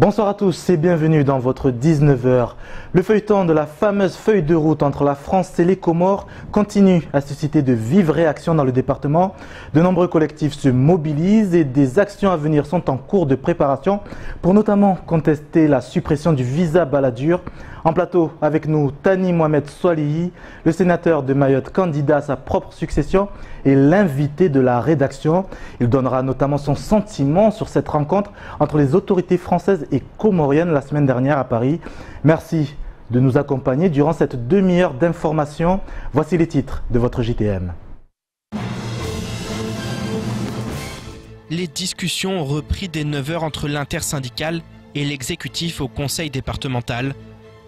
Bonsoir à tous et bienvenue dans votre 19h. Le feuilleton de la fameuse feuille de route entre la France et les Comores continue à susciter de vives réactions dans le département. De nombreux collectifs se mobilisent et des actions à venir sont en cours de préparation pour notamment contester la suppression du visa Balladur. En plateau avec nous, Tani Mohamed Swalihi, le sénateur de Mayotte candidat à sa propre succession et l'invité de la rédaction. Il donnera notamment son sentiment sur cette rencontre entre les autorités françaises et comoriennes la semaine dernière à Paris. Merci de nous accompagner durant cette demi-heure d'information. Voici les titres de votre JTM. Les discussions ont repris dès 9h entre l'intersyndicale et l'exécutif au conseil départemental.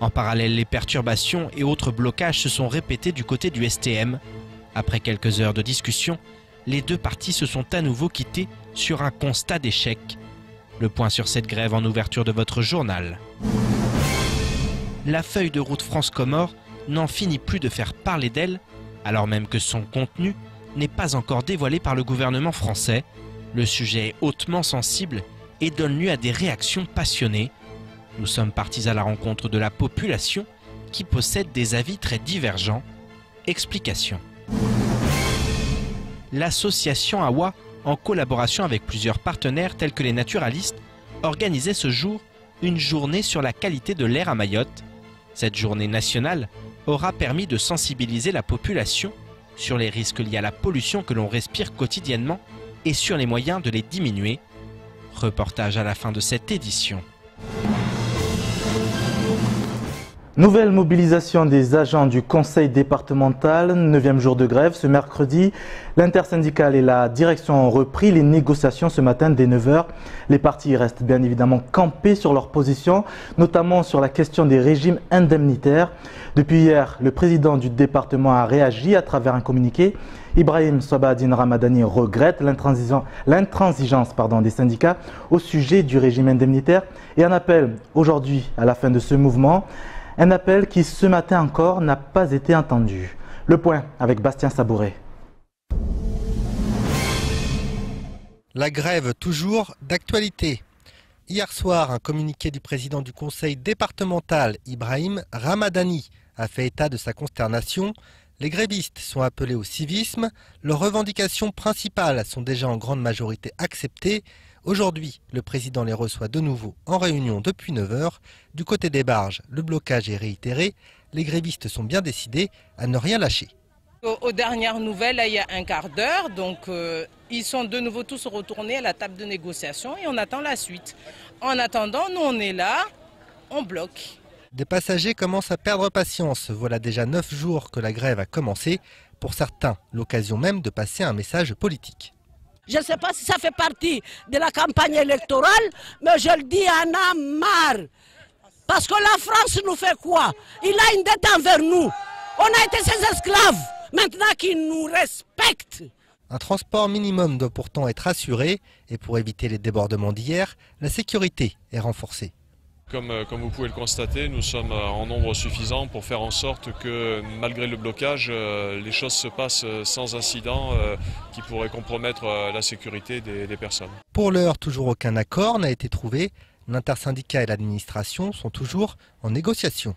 En parallèle, les perturbations et autres blocages se sont répétés du côté du STM. Après quelques heures de discussion, les deux parties se sont à nouveau quittées sur un constat d'échec. Le point sur cette grève en ouverture de votre journal. La feuille de route France-Comores n'en finit plus de faire parler d'elle, alors même que son contenu n'est pas encore dévoilé par le gouvernement français. Le sujet est hautement sensible et donne lieu à des réactions passionnées. Nous sommes partis à la rencontre de la population qui possède des avis très divergents. Explication. L'association AWA, en collaboration avec plusieurs partenaires tels que les naturalistes, organisait ce jour une journée sur la qualité de l'air à Mayotte. Cette journée nationale aura permis de sensibiliser la population sur les risques liés à la pollution que l'on respire quotidiennement et sur les moyens de les diminuer. Reportage à la fin de cette édition. Nouvelle mobilisation des agents du conseil départemental, 9e jour de grève ce mercredi. L'intersyndicale et la direction ont repris les négociations ce matin dès 9h. Les partis restent bien évidemment campés sur leur position, notamment sur la question des régimes indemnitaires. Depuis hier, le président du département a réagi à travers un communiqué. Ibrahim Swabadine Ramadani regrette l'intransigeance des syndicats au sujet du régime indemnitaire et en appelle aujourd'hui à la fin de ce mouvement. Un appel qui, ce matin encore, n'a pas été entendu. Le point avec Bastien Sabouret. La grève toujours d'actualité. Hier soir, un communiqué du président du conseil départemental, Ibrahim Ramadani, a fait état de sa consternation. Les grévistes sont appelés au civisme. Leurs revendications principales sont déjà en grande majorité acceptées. Aujourd'hui, le président les reçoit de nouveau en réunion depuis 9h. Du côté des barges, le blocage est réitéré. Les grévistes sont bien décidés à ne rien lâcher. Aux dernières nouvelles, il y a un quart d'heure, donc ils sont de nouveau tous retournés à la table de négociation et on attend la suite. En attendant, nous on est là, on bloque. Des passagers commencent à perdre patience. Voilà déjà 9 jours que la grève a commencé. Pour certains, l'occasion même de passer un message politique. Je ne sais pas si ça fait partie de la campagne électorale, mais je le dis, on a marre. Parce que la France nous fait quoi? Il a une dette envers nous. On a été ses esclaves. Maintenant qu'il nous respecte. Un transport minimum doit pourtant être assuré. Et pour éviter les débordements d'hier, la sécurité est renforcée. Comme vous pouvez le constater, nous sommes en nombre suffisant pour faire en sorte que, malgré le blocage, les choses se passent sans incident qui pourrait compromettre la sécurité des personnes. Pour l'heure, toujours aucun accord n'a été trouvé. L'intersyndicat et l'administration sont toujours en négociation.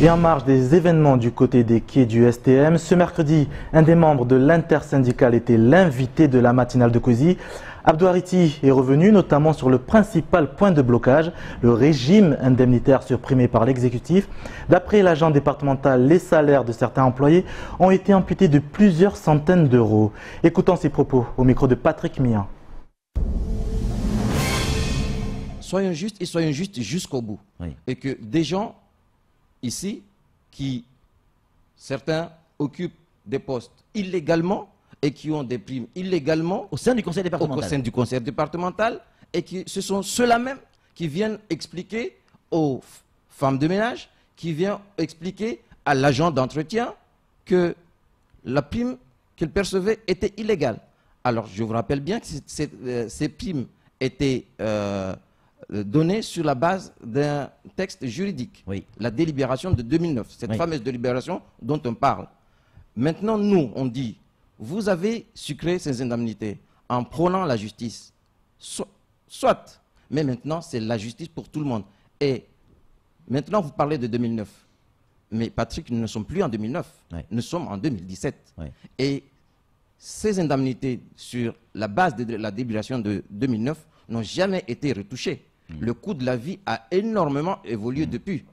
Et en marge des événements du côté des quais du STM, ce mercredi, un des membres de l'intersyndicale était l'invité de la matinale de Kouzi. Abdou Hariti est revenu notamment sur le principal point de blocage, le régime indemnitaire supprimé par l'exécutif. D'après l'agent départemental, les salaires de certains employés ont été amputés de plusieurs centaines d'euros. Écoutons ses propos au micro de Patrick Mian. Soyons justes et soyons justes jusqu'au bout. Oui. Et que des gens ici, certains occupent des postes illégalement et qui ont des primes illégalement au sein du conseil départemental. Et que ce sont ceux-là même qui viennent expliquer aux femmes de ménage, qui viennent expliquer à l'agent d'entretien que la prime qu'elle percevait était illégale. Alors je vous rappelle bien que ces primes étaient données sur la base d'un texte juridique, oui. La délibération de 2009, cette fameuse délibération dont on parle. Maintenant, nous, on dit, vous avez sucré ces indemnités en prônant la justice. Soit, Mais maintenant, c'est la justice pour tout le monde. Et maintenant, vous parlez de 2009. Mais Patrick, nous ne sommes plus en 2009. Oui. Nous sommes en 2017. Oui. Et ces indemnités sur la base de la délibération de 2009 n'ont jamais été retouchées. Le coût de la vie a énormément évolué depuis.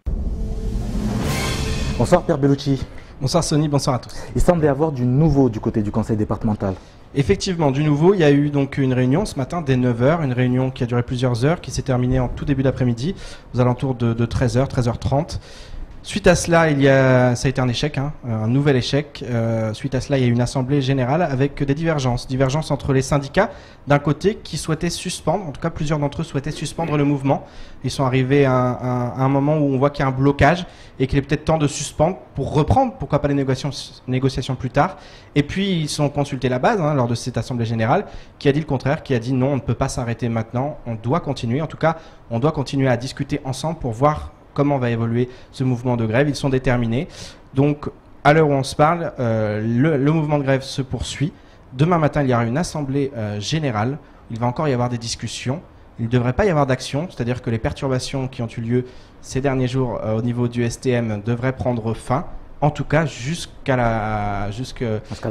Bonsoir Pierre Bellucci. Bonsoir Sonny, bonsoir à tous. Il semble y avoir du nouveau du côté du conseil départemental. Effectivement, du nouveau. Il y a eu donc une réunion ce matin dès 9h, une réunion qui a duré plusieurs heures, qui s'est terminée en tout début d'après-midi, aux alentours de 13h, 13h30. Suite à cela, ça a été un échec, un nouvel échec. Suite à cela, il y a eu une assemblée générale avec des divergences entre les syndicats, d'un côté, qui souhaitaient suspendre, en tout cas plusieurs d'entre eux souhaitaient suspendre le mouvement. Ils sont arrivés à un moment où on voit qu'il y a un blocage et qu'il est peut-être temps de suspendre pour reprendre, pourquoi pas les négociations plus tard. Et puis, ils ont consulté la base lors de cette assemblée générale, qui a dit le contraire, qui a dit non, on ne peut pas s'arrêter maintenant, on doit continuer. En tout cas, on doit continuer à discuter ensemble pour voir comment va évoluer ce mouvement de grève. Ils sont déterminés. Donc, à l'heure où on se parle, le mouvement de grève se poursuit. Demain matin, il y aura une assemblée générale. Il va encore y avoir des discussions. Il ne devrait pas y avoir d'action, c'est-à-dire que les perturbations qui ont eu lieu ces derniers jours au niveau du STM devraient prendre fin. En tout cas, jusqu'à la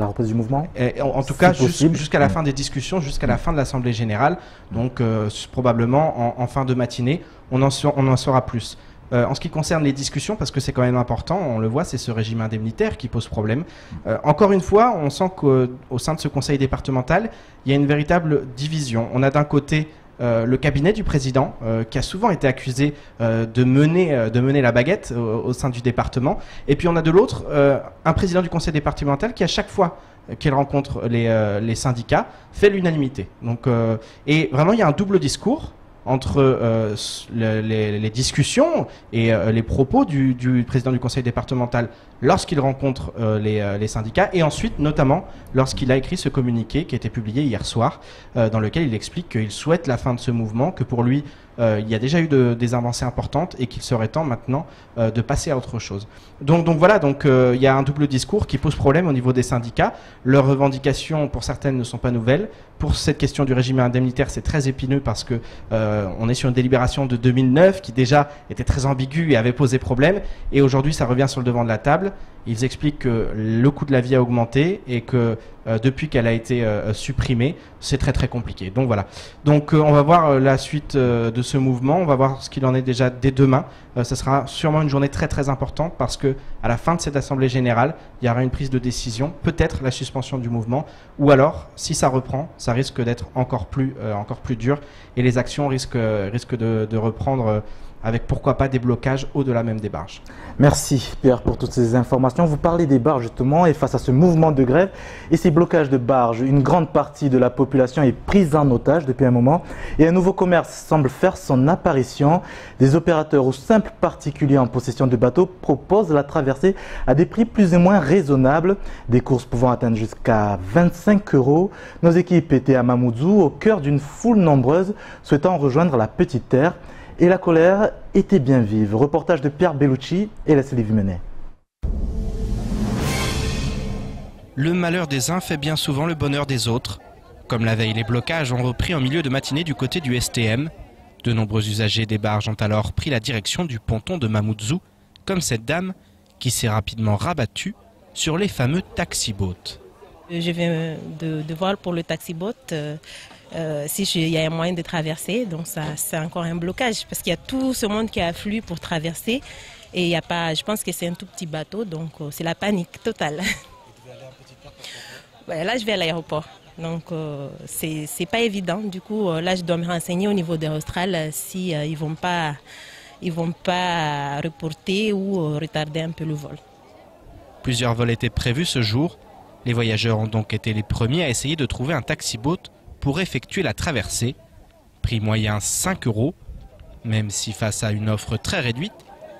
reprise du mouvement. En tout cas, jusqu'à la fin des discussions, jusqu'à la fin de l'assemblée générale. Donc, probablement en fin de matinée, on en saura plus. En ce qui concerne les discussions, parce que c'est quand même important, on le voit, c'est ce régime indemnitaire qui pose problème. Encore une fois, on sent qu'au sein de ce conseil départemental, il y a une véritable division. On a d'un côté le cabinet du président, qui a souvent été accusé de mener la baguette au sein du département. Et puis on a de l'autre un président du conseil départemental qui, à chaque fois qu'il rencontre les syndicats, fait l'unanimité. Donc, et vraiment, il y a un double discours entre les discussions et les propos du président du conseil départemental lorsqu'il rencontre les syndicats, et ensuite notamment lorsqu'il a écrit ce communiqué qui a été publié hier soir, dans lequel il explique qu'il souhaite la fin de ce mouvement, que pour lui il y a déjà eu des avancées importantes et qu'il serait temps maintenant de passer à autre chose. Donc voilà, il y a un double discours qui pose problème au niveau des syndicats. Leurs revendications, pour certaines, ne sont pas nouvelles. Pour cette question du régime indemnitaire, c'est très épineux parce que on est sur une délibération de 2009 qui déjà était très ambiguë et avait posé problème. Et aujourd'hui, ça revient sur le devant de la table. Ils expliquent que le coût de la vie a augmenté et que depuis qu'elle a été supprimée, c'est très très compliqué. Donc voilà. Donc on va voir la suite de ce mouvement. On va voir ce qu'il en est déjà dès demain. Ce sera sûrement une journée très très importante parce que à la fin de cette assemblée générale, il y aura une prise de décision, peut-être la suspension du mouvement, ou alors, si ça reprend, ça risque d'être encore plus dur et les actions risquent de reprendre avec pourquoi pas des blocages au-delà même des barges. Merci Pierre pour toutes ces informations. Vous parlez des barges justement, et face à ce mouvement de grève et ces blocages de barges, une grande partie de la population est prise en otage depuis un moment et un nouveau commerce semble faire son apparition. Des opérateurs ou simples particuliers en possession de bateaux proposent la traversée à des prix plus ou moins raisonnables, des courses pouvant atteindre jusqu'à 25 €. Nos équipes étaient à Mamoudzou, au cœur d'une foule nombreuse souhaitant rejoindre la petite terre. Et la colère était bien vive. Reportage de Pierre Bellucci et Leslie Vimenet. Le malheur des uns fait bien souvent le bonheur des autres. Comme la veille, les blocages ont repris en milieu de matinée du côté du STM. De nombreux usagers des barges ont alors pris la direction du ponton de Mamoudzou, comme cette dame qui s'est rapidement rabattue sur les fameux taxi-boats. Je viens de voir pour le taxi-boat. Il y a un moyen de traverser, donc ça c'est encore un blocage parce qu'il y a tout ce monde qui afflue pour traverser et il y a pas, je pense que c'est un tout petit bateau, donc c'est la panique totale. Là je vais à l'aéroport, donc c'est pas évident. Du coup là je dois me renseigner au niveau d'Austral si ils vont pas reporter ou retarder un peu le vol. Plusieurs vols étaient prévus ce jour. Les voyageurs ont donc été les premiers à essayer de trouver un taxi-boat pour effectuer la traversée. Prix moyen 5 €, même si face à une offre très réduite,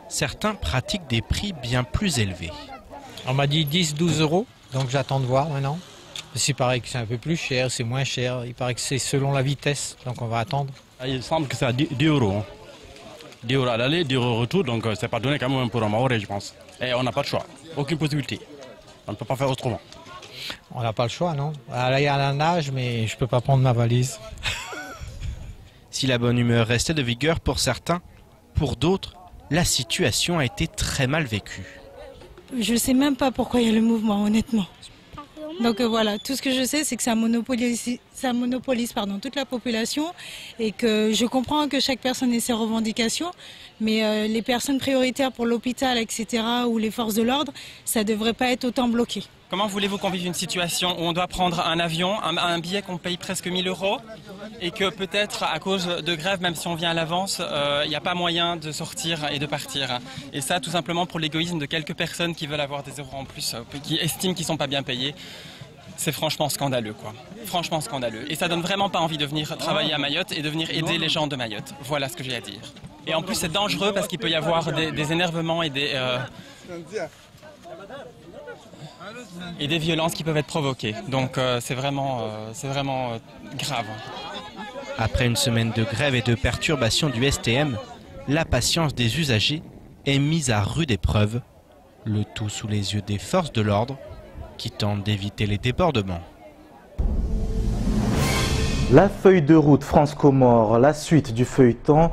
certains pratiquent des prix bien plus élevés. On m'a dit 10-12 €, donc j'attends de voir maintenant. Il paraît que c'est un peu plus cher, c'est moins cher, il paraît que c'est selon la vitesse, donc on va attendre. Il semble que c'est à 10 €. 10 € à l'aller, 10 € au retour, donc c'est pas donné quand même pour un Maoré, je pense. Et on n'a pas de choix, aucune possibilité. On ne peut pas faire autrement. On n'a pas le choix, non. Aller à la nage, mais je ne peux pas prendre ma valise. Si la bonne humeur restait de vigueur pour certains, pour d'autres, la situation a été très mal vécue. Je ne sais même pas pourquoi il y a le mouvement, honnêtement. Donc voilà, tout ce que je sais, c'est que ça monopolise toute la population et que je comprends que chaque personne ait ses revendications, mais les personnes prioritaires pour l'hôpital, etc., ou les forces de l'ordre, ça ne devrait pas être autant bloqué. Comment voulez-vous qu'on vive une situation où on doit prendre un avion, un billet qu'on paye presque 1000 € et que peut-être à cause de grève, même si on vient à l'avance, il n'y a pas moyen de sortir et de partir. Et ça tout simplement pour l'égoïsme de quelques personnes qui veulent avoir des euros en plus, qui estiment qu'ils ne sont pas bien payés. C'est franchement scandaleux, quoi. Franchement scandaleux. Et ça donne vraiment pas envie de venir travailler à Mayotte et de venir aider les gens de Mayotte. Voilà ce que j'ai à dire. Et en plus c'est dangereux parce qu'il peut y avoir des énervements et des violences qui peuvent être provoquées. Donc c'est vraiment grave. Après une semaine de grève et de perturbation du STM, la patience des usagers est mise à rude épreuve, le tout sous les yeux des forces de l'ordre qui tentent d'éviter les débordements. La feuille de route France-Comores, la suite du feuilleton.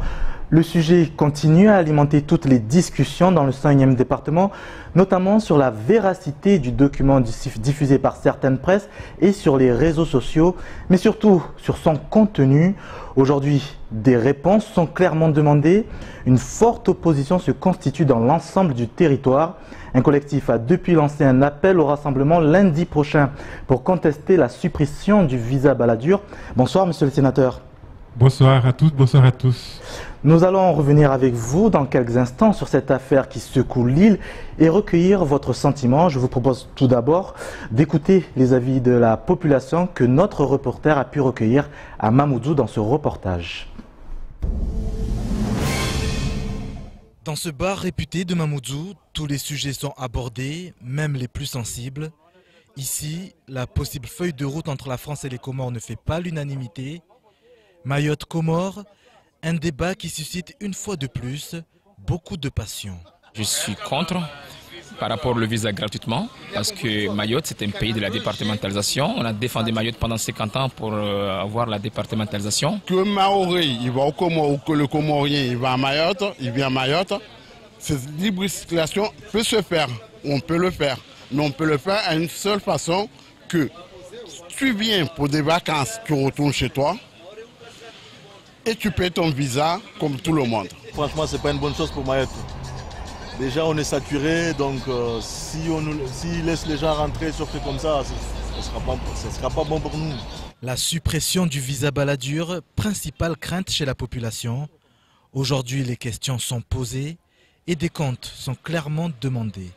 Le sujet continue à alimenter toutes les discussions dans le 5e département, notamment sur la véracité du document diffusé par certaines presses et sur les réseaux sociaux, mais surtout sur son contenu. Aujourd'hui, des réponses sont clairement demandées. Une forte opposition se constitue dans l'ensemble du territoire. Un collectif a depuis lancé un appel au rassemblement lundi prochain pour contester la suppression du visa Balladur. Bonsoir, monsieur le sénateur. Bonsoir à toutes, bonsoir à tous. Nous allons revenir avec vous dans quelques instants sur cette affaire qui secoue l'île et recueillir votre sentiment. Je vous propose tout d'abord d'écouter les avis de la population que notre reporter a pu recueillir à Mamoudzou dans ce reportage. Dans ce bar réputé de Mamoudzou, tous les sujets sont abordés, même les plus sensibles. Ici, la possible feuille de route entre la France et les Comores ne fait pas l'unanimité. Mayotte-Comores, un débat qui suscite une fois de plus beaucoup de passion. Je suis contre par rapport au visa gratuitement parce que Mayotte c'est un pays de la départementalisation. On a défendu Mayotte pendant 50 ans pour avoir la départementalisation. Que Maoré il va au Comore ou que le Comorien il va à Mayotte, il vient à Mayotte, cette libre circulation peut se faire, on peut le faire, mais on peut le faire à une seule façon que tu viens pour des vacances, tu retournes chez toi. Et tu payes ton visa comme tout le monde. Franchement, ce n'est pas une bonne chose pour Mayotte. Déjà, on est saturé, donc si laisse les gens rentrer sur fait comme ça, ce ne sera pas bon pour nous. La suppression du visa Balladur, principale crainte chez la population. Aujourd'hui, les questions sont posées et des comptes sont clairement demandés.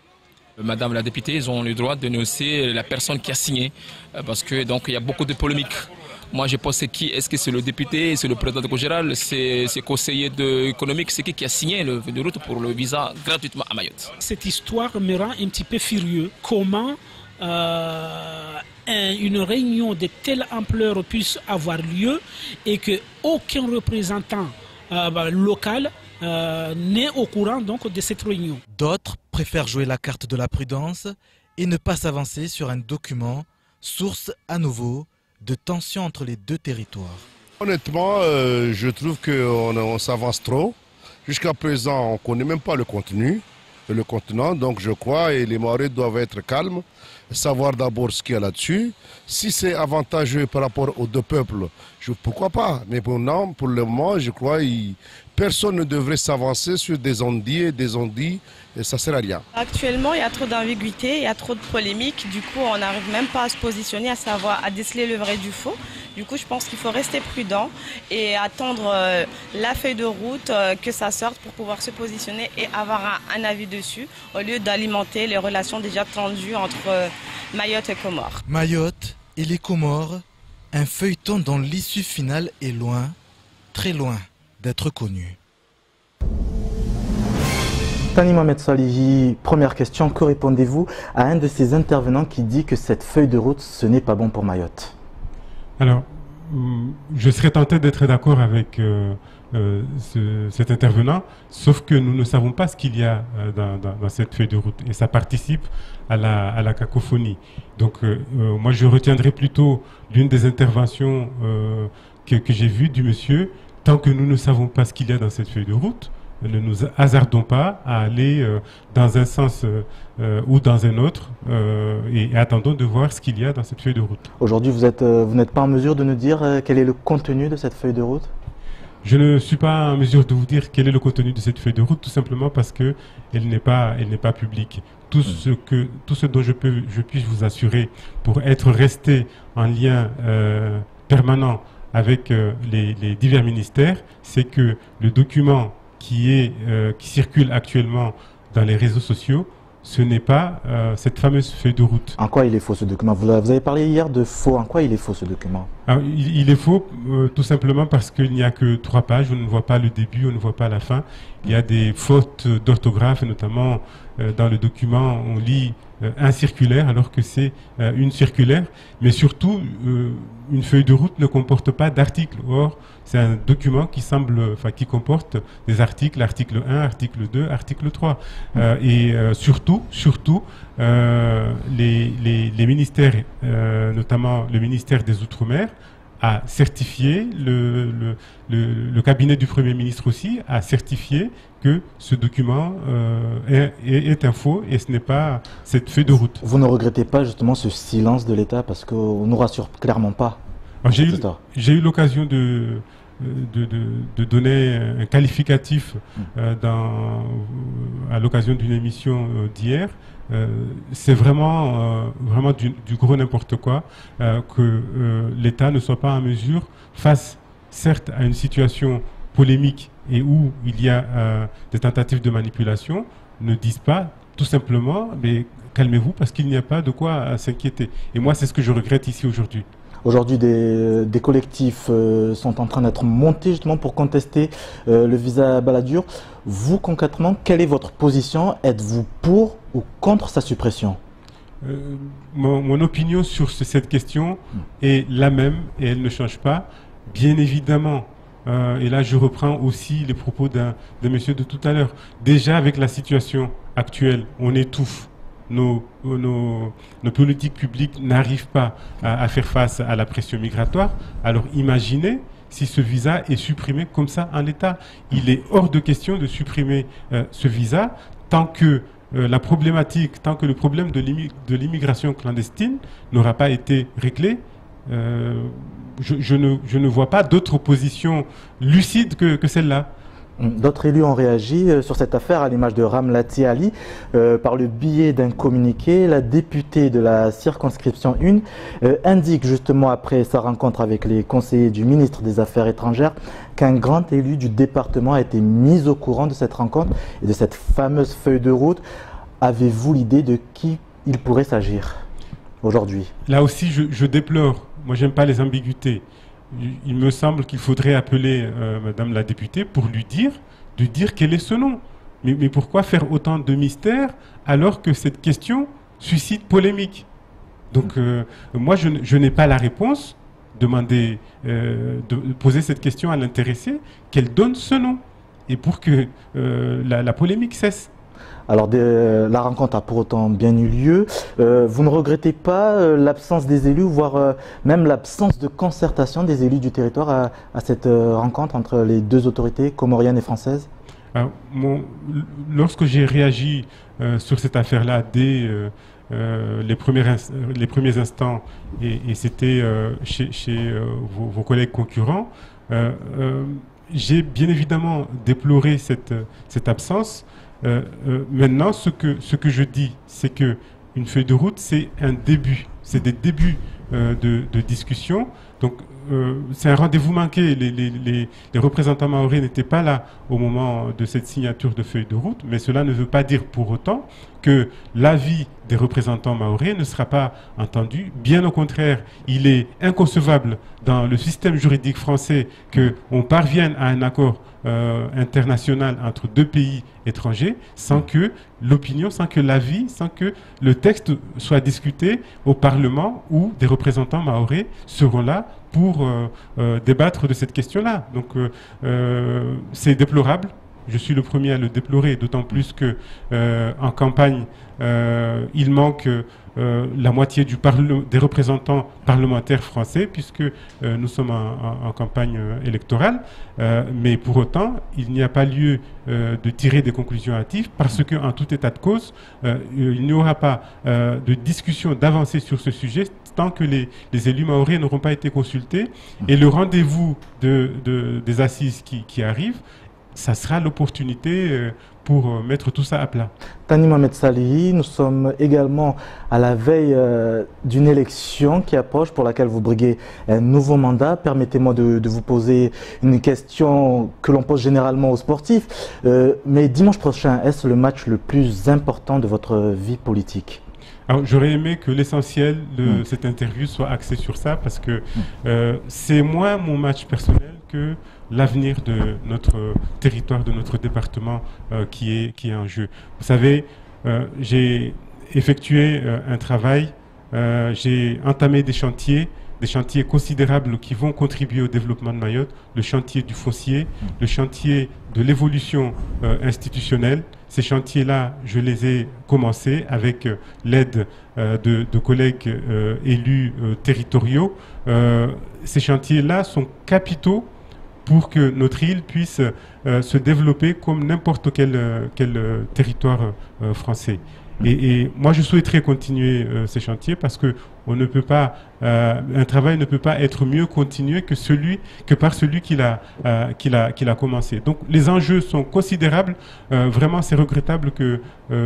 Madame la députée, ils ont le droit de dénoncer la personne qui a signé, parce que donc il y a beaucoup de polémiques. Moi, je pense qui est-ce que c'est le député, c'est le président de général, c'est conseiller économique, c'est qui a signé le feuille de route pour le visa gratuitement à Mayotte. Cette histoire me rend un petit peu furieux. Comment une réunion de telle ampleur puisse avoir lieu et qu'aucun représentant local n'est au courant donc de cette réunion. D'autres préfèrent jouer la carte de la prudence et ne pas s'avancer sur un document, source à nouveau de tensions entre les deux territoires. Honnêtement, je trouve qu'on s'avance trop. Jusqu'à présent, on ne connaît même pas le contenu et le contenant. Donc je crois et les Maoris doivent être calmes, savoir d'abord ce qu'il y a là-dessus. Si c'est avantageux par rapport aux deux peuples, pourquoi pas. Mais pour le moment, je crois que personne ne devrait s'avancer sur des ondits et ça ne sert à rien. Actuellement, il y a trop d'ambiguïté, il y a trop de polémiques. Du coup, on n'arrive même pas à se positionner, à déceler le vrai du faux. Du coup, je pense qu'il faut rester prudent et attendre la feuille de route, que ça sorte pour pouvoir se positionner et avoir un avis dessus, au lieu d'alimenter les relations déjà tendues entre Mayotte et Comores. Mayotte et les Comores, un feuilleton dont l'issue finale est loin, très loin d'être connu. Tani Mohamed Salihi, première question, que répondez-vous à un de ces intervenants qui dit que cette feuille de route, ce n'est pas bon pour Mayotte? Alors, je serais tenté d'être d'accord avec cet intervenant, sauf que nous ne savons pas ce qu'il y a dans cette feuille de route et ça participe à la cacophonie. Donc, moi, je retiendrai plutôt l'une des interventions que j'ai vues du monsieur tant que nous ne savons pas ce qu'il y a dans cette feuille de route, ne nous hasardons pas à aller dans un sens ou dans un autre et attendons de voir ce qu'il y a dans cette feuille de route. Aujourd'hui, vous n'êtes pas en mesure de nous dire quel est le contenu de cette feuille de route? Je ne suis pas en mesure de vous dire quel est le contenu de cette feuille de route, tout simplement parce qu'elle n'est pas publique. Tout ce dont je puisse vous assurer pour être resté en lien permanent avec les divers ministères, c'est que le document qui circule actuellement dans les réseaux sociaux, ce n'est pas cette fameuse feuille de route. En quoi il est faux ce document? Vous avez parlé hier de faux. En quoi il est faux ce document? Alors, il est faux tout simplement parce qu'il n'y a que 3 pages. On ne voit pas le début, on ne voit pas la fin. Il y a des fautes d'orthographe, notamment dans le document, on lit un circulaire alors que c'est une circulaire. Mais surtout, une feuille de route ne comporte pas d'articles. Or, c'est un document qui comporte des articles, article 1, article 2, article 3. Surtout, les ministères, notamment le ministère des Outre-mer, a certifié, le cabinet du Premier ministre aussi a certifié que ce document est un faux et ce n'est pas cette feuille de route. Vous ne regrettez pas justement ce silence de l'État parce qu'on ne nous rassure clairement pas? J'ai eu l'occasion de donner un qualificatif à l'occasion d'une émission d'hier. C'est vraiment du gros n'importe quoi que l'État ne soit pas en mesure, face certes à une situation polémique et où il y a des tentatives de manipulation, ne dise pas tout simplement mais calmez-vous parce qu'il n'y a pas de quoi s'inquiéter. Et moi c'est ce que je regrette ici aujourd'hui. Aujourd'hui, des collectifs sont en train d'être montés justement pour contester le visa Balladur. Vous, concrètement, quelle est votre position? Êtes-vous pour ou contre sa suppression? Mon opinion sur cette question est la même et elle ne change pas. Bien évidemment, et là je reprends aussi les propos d'un monsieur de tout à l'heure. Déjà avec la situation actuelle, on étouffe. Nos politiques publiques n'arrivent pas à faire face à la pression migratoire. Alors imaginez si ce visa est supprimé comme ça en l'état. Il est hors de question de supprimer ce visa tant que le problème de l'immigration clandestine n'aura pas été réglé. Je ne vois pas d'autre position lucide que celle-là. D'autres élus ont réagi sur cette affaire, à l'image de Ramlati Ali. Par le biais d'un communiqué, la députée de la circonscription 1 indique justement après sa rencontre avec les conseillers du ministre des Affaires étrangères qu'un grand élu du département a été mis au courant de cette rencontre et de cette fameuse feuille de route. Avez-vous l'idée de qui il pourrait s'agir aujourd'hui? Là aussi, je déplore. Moi, j'aime pas les ambiguïtés. Il me semble qu'il faudrait appeler Madame la députée pour lui dire quel est ce nom. Mais pourquoi faire autant de mystère alors que cette question suscite polémique? Donc moi je n'ai pas la réponse. Demander de poser cette question à l'intéressé, qu'elle donne ce nom et pour que la polémique cesse. Alors la rencontre a pour autant bien eu lieu. Vous ne regrettez pas l'absence des élus, voire même l'absence de concertation des élus du territoire à cette rencontre entre les deux autorités comoriennes et françaises? Lorsque j'ai réagi sur cette affaire-là dès les premiers instants, et c'était chez vos collègues concurrents, j'ai bien évidemment déploré cette absence. Maintenant, ce que je dis, c'est que une feuille de route, c'est un début, c'est des débuts de discussion. Donc, c'est un rendez-vous manqué. Les représentants mahorais n'étaient pas là au moment de cette signature de feuille de route, mais cela ne veut pas dire pour autant que l'avis des représentants mahorais ne sera pas entendu. Bien au contraire, il est inconcevable dans le système juridique français qu'on parvienne à un accord international entre deux pays étrangers sans que l'opinion, sans que l'avis, sans que le texte soit discuté au Parlement où des représentants mahorais seront là pour débattre de cette question-là. Donc c'est déplorable je suis le premier à le déplorer, d'autant plus que en campagne, il manque la moitié des représentants parlementaires français, puisque nous sommes en campagne électorale. Mais pour autant, il n'y a pas lieu de tirer des conclusions hâtives, parce qu'en tout état de cause, il n'y aura pas de discussion, d'avancée sur ce sujet, tant que les élus mahorais n'auront pas été consultés. Et le rendez-vous des assises qui arrivent, ça sera l'opportunité pour mettre tout ça à plat. Tani Mohamed Salihi, nous sommes également à la veille d'une élection qui approche, pour laquelle vous briguez un nouveau mandat. Permettez-moi de vous poser une question que l'on pose généralement aux sportifs. Mais dimanche prochain, est-ce le match le plus important de votre vie politique ? Alors, j'aurais aimé que l'essentiel de cette interview soit axé sur ça, parce que c'est moins mon match personnel que l'avenir de notre territoire, de notre département qui est en jeu. Vous savez, j'ai effectué un travail, j'ai entamé des chantiers considérables qui vont contribuer au développement de Mayotte, le chantier du foncier, le chantier de l'évolution institutionnelle. Ces chantiers-là, je les ai commencés avec l'aide de collègues élus territoriaux. Ces chantiers-là sont capitaux pour que notre île puisse se développer comme n'importe quel territoire français. Et moi, je souhaiterais continuer ces chantiers, parce que un travail ne peut pas être mieux continué que par celui qui l'a commencé. Donc, les enjeux sont considérables. Vraiment, c'est regrettable que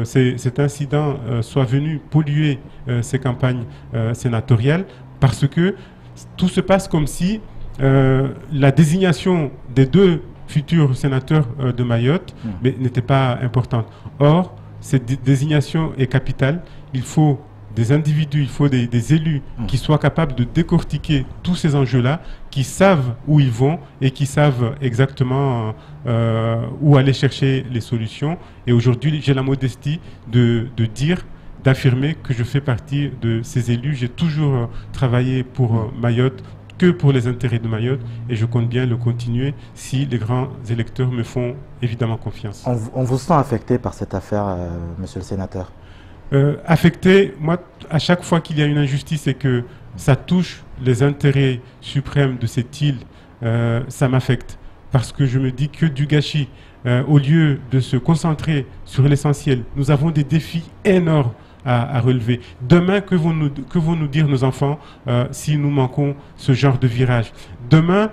cet incident soit venu polluer ces campagnes sénatoriales, parce que tout se passe comme si la désignation des 2 futurs sénateurs de Mayotte n'était pas importante. Or, cette désignation est capitale. Il faut des individus, il faut des élus qui soient capables de décortiquer tous ces enjeux-là, qui savent où ils vont et qui savent exactement où aller chercher les solutions. Et aujourd'hui, j'ai la modestie d'affirmer que je fais partie de ces élus. J'ai toujours travaillé pour Mayotte, que pour les intérêts de Mayotte, et je compte bien le continuer si les grands électeurs me font évidemment confiance. On vous sent affecté par cette affaire, monsieur le sénateur? Affecté, moi, à chaque fois qu'il y a une injustice et que ça touche les intérêts suprêmes de cette île, ça m'affecte, parce que je me dis que du gâchis, au lieu de se concentrer sur l'essentiel, nous avons des défis énormes à relever. Demain, que vont nous dire nos enfants si nous manquons ce genre de virage? Demain,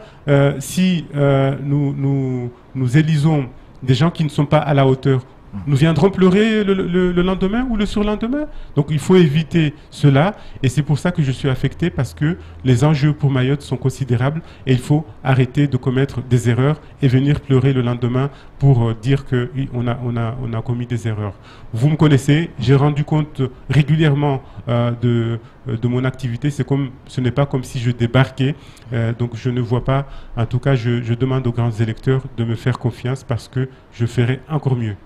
si nous élisons des gens qui ne sont pas à la hauteur, nous viendrons pleurer le lendemain ou le surlendemain. Donc il faut éviter cela, et c'est pour ça que je suis affecté, parce que les enjeux pour Mayotte sont considérables, et il faut arrêter de commettre des erreurs et venir pleurer le lendemain pour dire qu'on a commis des erreurs. Vous me connaissez, j'ai rendu compte régulièrement de mon activité. Ce n'est pas comme si je débarquais, donc je ne vois pas. En tout cas, je demande aux grands électeurs de me faire confiance, parce que je ferai encore mieux.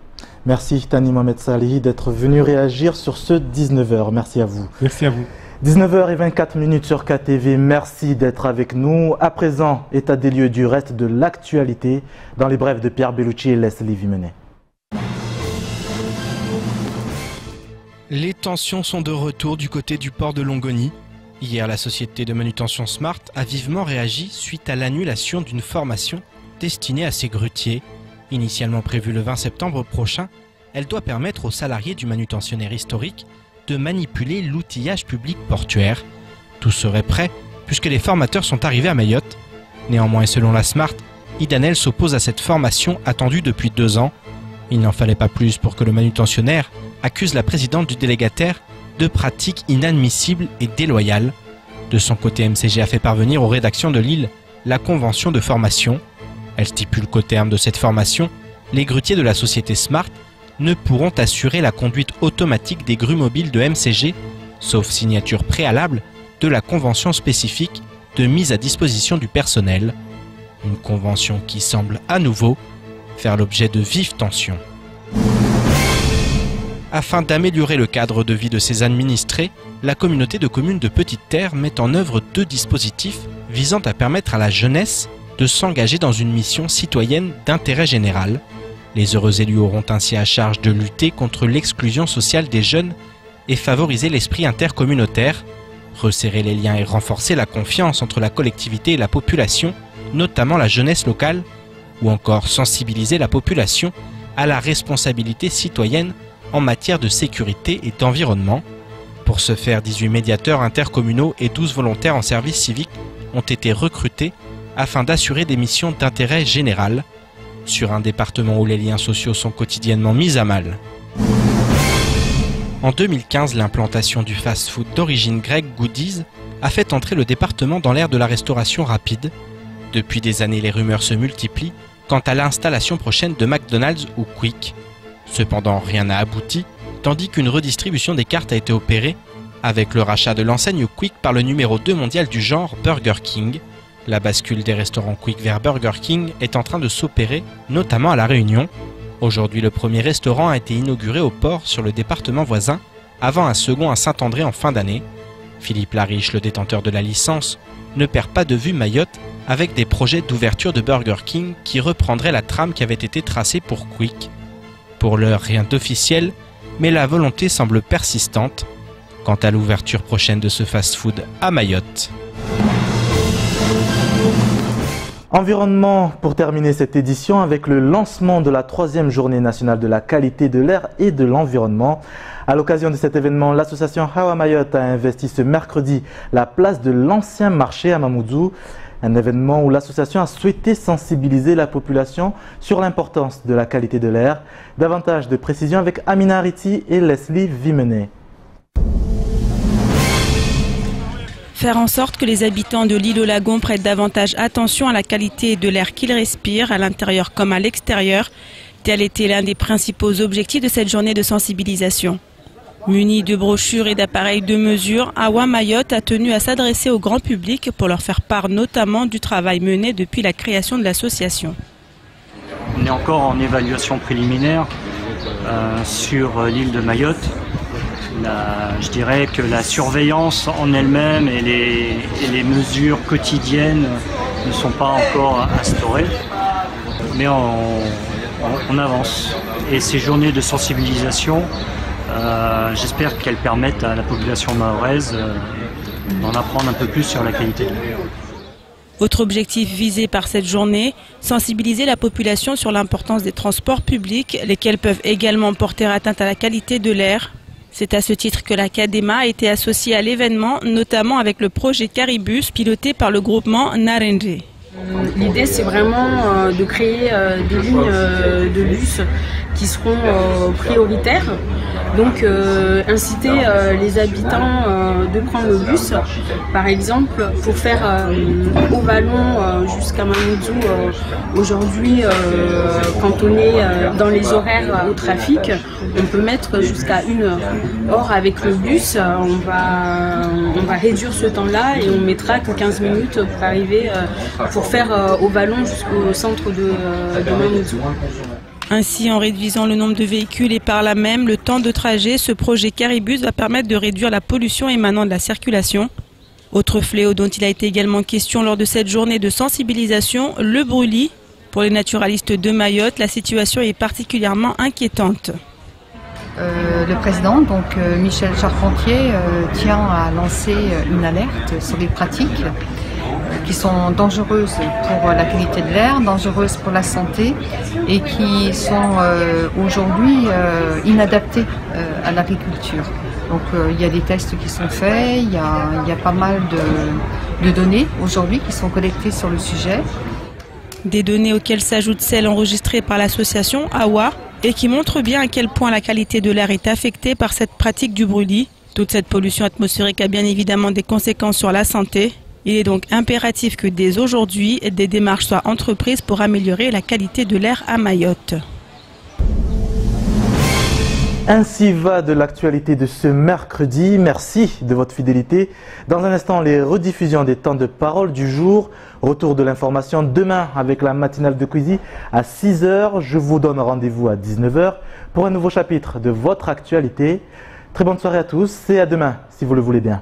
Merci Tani Mohamed Salihi d'être venu réagir sur ce 19h. Merci à vous. Merci à vous. 19h24 sur KTV. Merci d'être avec nous. À présent, état des lieux du reste de l'actualité dans les brèves de Pierre Bellucci et Leslie Vimenet. Les tensions sont de retour du côté du port de Longoni. Hier, la société de manutention Smart a vivement réagi suite à l'annulation d'une formation destinée à ses grutiers. Initialement prévue le 20 septembre prochain, elle doit permettre aux salariés du manutentionnaire historique de manipuler l'outillage public portuaire. Tout serait prêt puisque les formateurs sont arrivés à Mayotte. Néanmoins, selon la Smart, Idanel s'oppose à cette formation attendue depuis 2 ans. Il n'en fallait pas plus pour que le manutentionnaire accuse la présidente du délégataire de pratiques inadmissibles et déloyales. De son côté, MCG a fait parvenir aux rédactions de Lille la convention de formation. Elle stipule qu'au terme de cette formation, les grutiers de la société Smart ne pourront assurer la conduite automatique des grues mobiles de MCG, sauf signature préalable de la convention spécifique de mise à disposition du personnel. Une convention qui semble à nouveau faire l'objet de vives tensions. Afin d'améliorer le cadre de vie de ses administrés, la communauté de communes de Petite Terre met en œuvre 2 dispositifs visant à permettre à la jeunesse de s'engager dans une mission citoyenne d'intérêt général. Les heureux élus auront ainsi à charge de lutter contre l'exclusion sociale des jeunes et favoriser l'esprit intercommunautaire, resserrer les liens et renforcer la confiance entre la collectivité et la population, notamment la jeunesse locale, ou encore sensibiliser la population à la responsabilité citoyenne en matière de sécurité et d'environnement. Pour ce faire, 18 médiateurs intercommunaux et 12 volontaires en service civique ont été recrutés afin d'assurer des missions d'intérêt général sur un département où les liens sociaux sont quotidiennement mis à mal. En 2015, l'implantation du fast-food d'origine grecque Goodies a fait entrer le département dans l'ère de la restauration rapide. Depuis des années, les rumeurs se multiplient quant à l'installation prochaine de McDonald's ou Quick. Cependant, rien n'a abouti, tandis qu'une redistribution des cartes a été opérée avec le rachat de l'enseigne Quick par le numéro 2 mondial du genre Burger King. La bascule des restaurants Quick vers Burger King est en train de s'opérer, notamment à La Réunion. Aujourd'hui, le premier restaurant a été inauguré au port sur le département voisin, avant un second à Saint-André en fin d'année. Philippe Lariche, le détenteur de la licence, ne perd pas de vue Mayotte avec des projets d'ouverture de Burger King qui reprendraient la trame qui avait été tracée pour Quick. Pour l'heure, rien d'officiel, mais la volonté semble persistante quant à l'ouverture prochaine de ce fast-food à Mayotte. Environnement pour terminer cette édition avec le lancement de la 3e journée nationale de la qualité de l'air et de l'environnement. À l'occasion de cet événement, l'association Hawa Mayotte a investi ce mercredi la place de l'ancien marché à Mamoudzou. Un événement où l'association a souhaité sensibiliser la population sur l'importance de la qualité de l'air. Davantage de précisions avec Amina Ariti et Leslie Vimenet. Faire en sorte que les habitants de l'île au Lagon prêtent davantage attention à la qualité de l'air qu'ils respirent, à l'intérieur comme à l'extérieur. Tel était l'un des principaux objectifs de cette journée de sensibilisation. Munis de brochures et d'appareils de mesure, Hawa Mayotte a tenu à s'adresser au grand public pour leur faire part notamment du travail mené depuis la création de l'association. On est encore en évaluation préliminaire sur l'île de Mayotte. Je dirais que la surveillance en elle-même et les mesures quotidiennes ne sont pas encore instaurées, mais on avance. Et ces journées de sensibilisation, j'espère qu'elles permettent à la population mahoraise d'en apprendre un peu plus sur la qualité de l'air. Autre objectif visé par cette journée, sensibiliser la population sur l'importance des transports publics, lesquels peuvent également porter atteinte à la qualité de l'air. C'est à ce titre que la CADEMA a été associée à l'événement, notamment avec le projet Caribus, piloté par le groupement Narendje. L'idée, c'est vraiment de créer des lignes de bus qui seront prioritaires. Donc, inciter les habitants de prendre le bus, par exemple, pour faire au Vallon jusqu'à Mamoudzou. Aujourd'hui, quand on est dans les horaires au trafic, on peut mettre jusqu'à 1 heure. Or, avec le bus, on va réduire ce temps-là et on mettra que 15 minutes pour arriver, pour faire au Vallon jusqu'au centre de Mamoudzou. Ainsi, en réduisant le nombre de véhicules et par là même le temps de trajet, ce projet Caribus va permettre de réduire la pollution émanant de la circulation. Autre fléau dont il a été également question lors de cette journée de sensibilisation, le brûlis. Pour les naturalistes de Mayotte, la situation est particulièrement inquiétante. Le président, donc Michel Charpentier, tient à lancer une alerte sur les pratiques qui sont dangereuses pour la qualité de l'air, dangereuses pour la santé et qui sont aujourd'hui inadaptées à l'agriculture. Donc il y a des tests qui sont faits, il y a pas mal de données aujourd'hui qui sont collectées sur le sujet. Des données auxquelles s'ajoutent celles enregistrées par l'association Hawa et qui montrent bien à quel point la qualité de l'air est affectée par cette pratique du brûlis. Toute cette pollution atmosphérique a bien évidemment des conséquences sur la santé. Il est donc impératif que dès aujourd'hui, des démarches soient entreprises pour améliorer la qualité de l'air à Mayotte. Ainsi va de l'actualité de ce mercredi. Merci de votre fidélité. Dans un instant, les rediffusions des temps de parole du jour. Retour de l'information demain avec la matinale de Kouizi à 6 h. Je vous donne rendez-vous à 19 h pour un nouveau chapitre de votre actualité. Très bonne soirée à tous et à demain si vous le voulez bien.